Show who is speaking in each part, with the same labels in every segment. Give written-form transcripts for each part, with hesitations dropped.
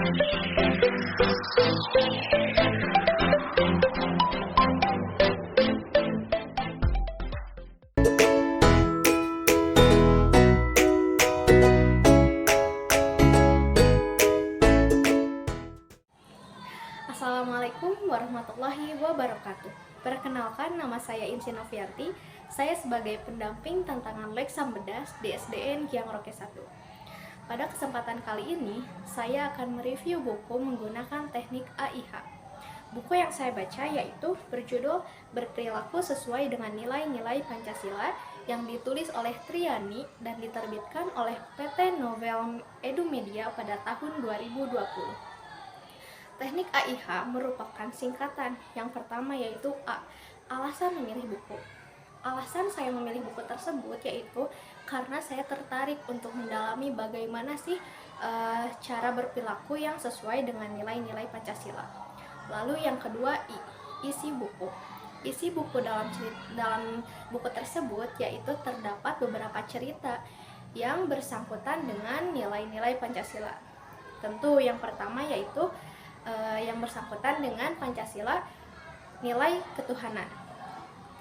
Speaker 1: Assalamualaikum warahmatullahi wabarakatuh. Perkenalkan, nama saya Insy Noviarti. Saya sebagai pendamping tantangan Leks Sambedas di SDN Giang Roke 1. Pada kesempatan kali ini, saya akan mereview buku menggunakan teknik AIH. Buku yang saya baca yaitu berjudul Berperilaku Sesuai dengan Nilai-Nilai Pancasila yang ditulis oleh Triani dan diterbitkan oleh PT Novel Edumedia pada tahun 2020. Teknik AIH merupakan singkatan. Yang pertama yaitu A. Alasan memilih buku. Alasan saya memilih buku tersebut yaitu karena saya tertarik untuk mendalami bagaimana sih cara berperilaku yang sesuai dengan nilai-nilai Pancasila. Lalu yang kedua I. Isi buku. Isi buku dalam buku tersebut yaitu terdapat beberapa cerita yang bersangkutan dengan nilai-nilai Pancasila. Tentu yang pertama yaitu yang bersangkutan dengan Pancasila, nilai ketuhanan.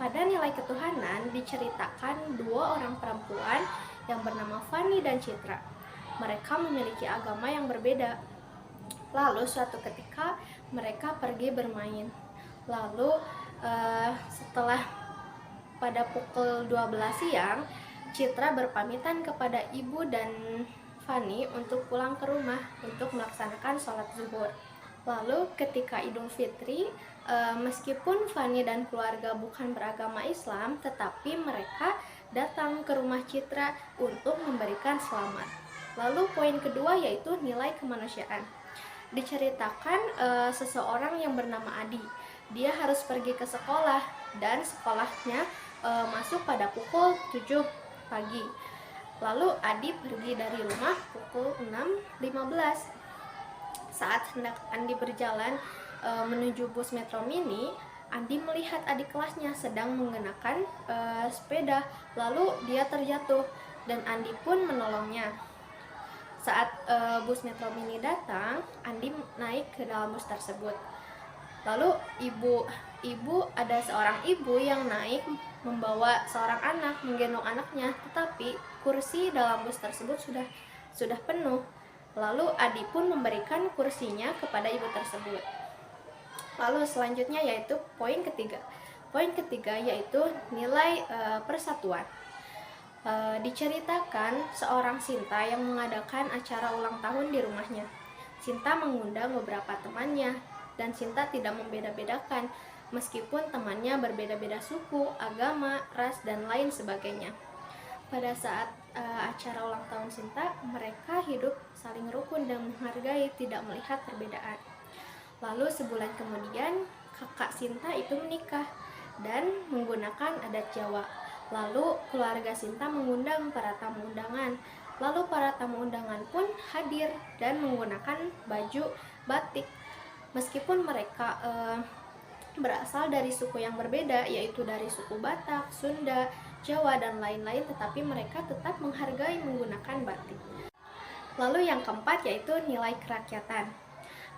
Speaker 1: Pada nilai ketuhanan diceritakan dua orang perempuan yang bernama Fani dan Citra. Mereka memiliki agama yang berbeda. Lalu suatu ketika mereka pergi bermain. Lalu setelah pada pukul 12 siang, Citra berpamitan kepada ibu dan Fani untuk pulang ke rumah untuk melaksanakan sholat zuhur. Lalu ketika Idul Fitri, meskipun Fani dan keluarga bukan beragama Islam, tetapi mereka datang ke rumah Citra untuk memberikan selamat. Lalu poin kedua yaitu nilai kemanusiaan. Diceritakan seseorang yang bernama Adi. Dia harus pergi ke sekolah dan sekolahnya masuk pada pukul 7 pagi. Lalu Adi pergi dari rumah pukul 6.15. Saat hendak Andi berjalan menuju bus Metro Mini, Andi melihat adik kelasnya sedang menggunakan sepeda. Lalu dia terjatuh dan Andi pun menolongnya. Saat bus Metro Mini datang, Andi naik ke dalam bus tersebut. Lalu ada seorang ibu yang naik membawa seorang anak, menggendong anaknya, tetapi kursi dalam bus tersebut sudah penuh. Lalu Adi pun memberikan kursinya kepada ibu tersebut. Lalu selanjutnya yaitu poin ketiga. Poin ketiga yaitu nilai persatuan. Diceritakan seorang Sinta yang mengadakan acara ulang tahun di rumahnya. Sinta mengundang beberapa temannya dan Sinta tidak membeda-bedakan meskipun temannya berbeda-beda suku, agama, ras, dan lain sebagainya. Pada saat acara ulang tahun Sinta, mereka hidup saling rukun dan menghargai, tidak melihat perbedaan. Lalu sebulan kemudian, kakak Sinta itu menikah dan menggunakan adat Jawa. Lalu keluarga Sinta mengundang para tamu undangan. Lalu para tamu undangan pun hadir dan menggunakan baju batik. Meskipun mereka berasal dari suku yang berbeda, yaitu dari suku Batak, Sunda, Jawa, dan lain-lain, tetapi mereka tetap menghargai menggunakan batik. Lalu yang keempat yaitu nilai kerakyatan.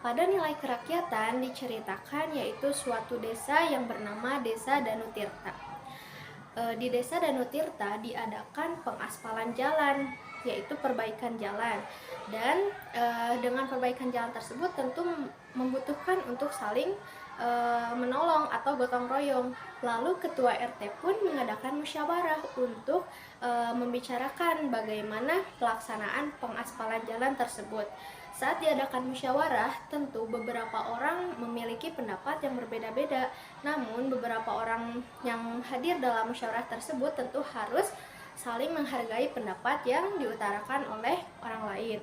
Speaker 1: Pada nilai kerakyatan diceritakan yaitu suatu desa yang bernama Desa Danutirta. Di Desa Danutirta diadakan pengaspalan jalan, yaitu perbaikan jalan. Dan dengan perbaikan jalan tersebut tentu membutuhkan untuk saling menolong atau gotong royong. Lalu ketua RT pun mengadakan musyawarah untuk membicarakan bagaimana pelaksanaan pengaspalan jalan tersebut. Saat diadakan musyawarah, tentu beberapa orang memiliki pendapat yang berbeda-beda. Namun beberapa orang yang hadir dalam musyawarah tersebut tentu harus saling menghargai pendapat yang diutarakan oleh orang lain.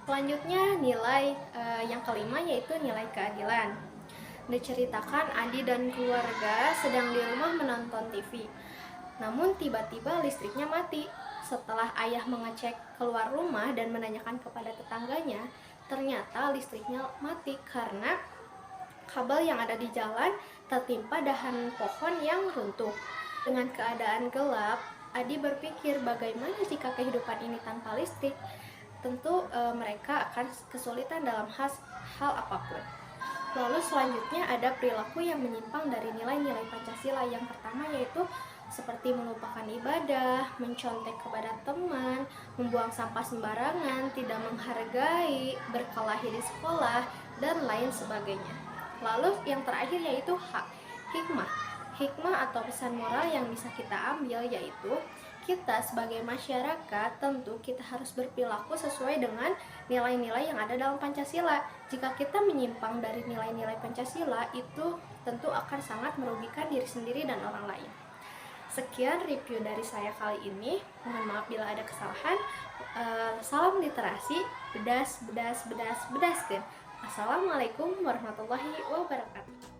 Speaker 1: Selanjutnya nilai yang kelima yaitu nilai keadilan. Diceritakan Adi dan keluarga sedang di rumah menonton TV. Namun tiba-tiba listriknya mati. Setelah ayah mengecek keluar rumah dan menanyakan kepada tetangganya, ternyata listriknya mati karena kabel yang ada di jalan tertimpa dahan pohon yang runtuh. Dengan keadaan gelap, Adi berpikir bagaimana jika kehidupan ini tanpa listrik. tentu mereka akan kesulitan dalam hal apapun. Lalu selanjutnya ada perilaku yang menyimpang dari nilai-nilai Pancasila. Yang pertama yaitu seperti melupakan ibadah, mencontek kepada teman, membuang sampah sembarangan, tidak menghargai, berkelahi di sekolah, dan lain sebagainya. Lalu yang terakhir yaitu hikmah. Hikmah atau pesan moral yang bisa kita ambil yaitu kita sebagai masyarakat tentu kita harus berperilaku sesuai dengan nilai-nilai yang ada dalam Pancasila. Jika kita menyimpang dari nilai-nilai Pancasila, itu tentu akan sangat merugikan diri sendiri dan orang lain. Sekian review dari saya kali ini. Mohon maaf bila ada kesalahan. Salam literasi, bedas. Assalamualaikum warahmatullahi wabarakatuh.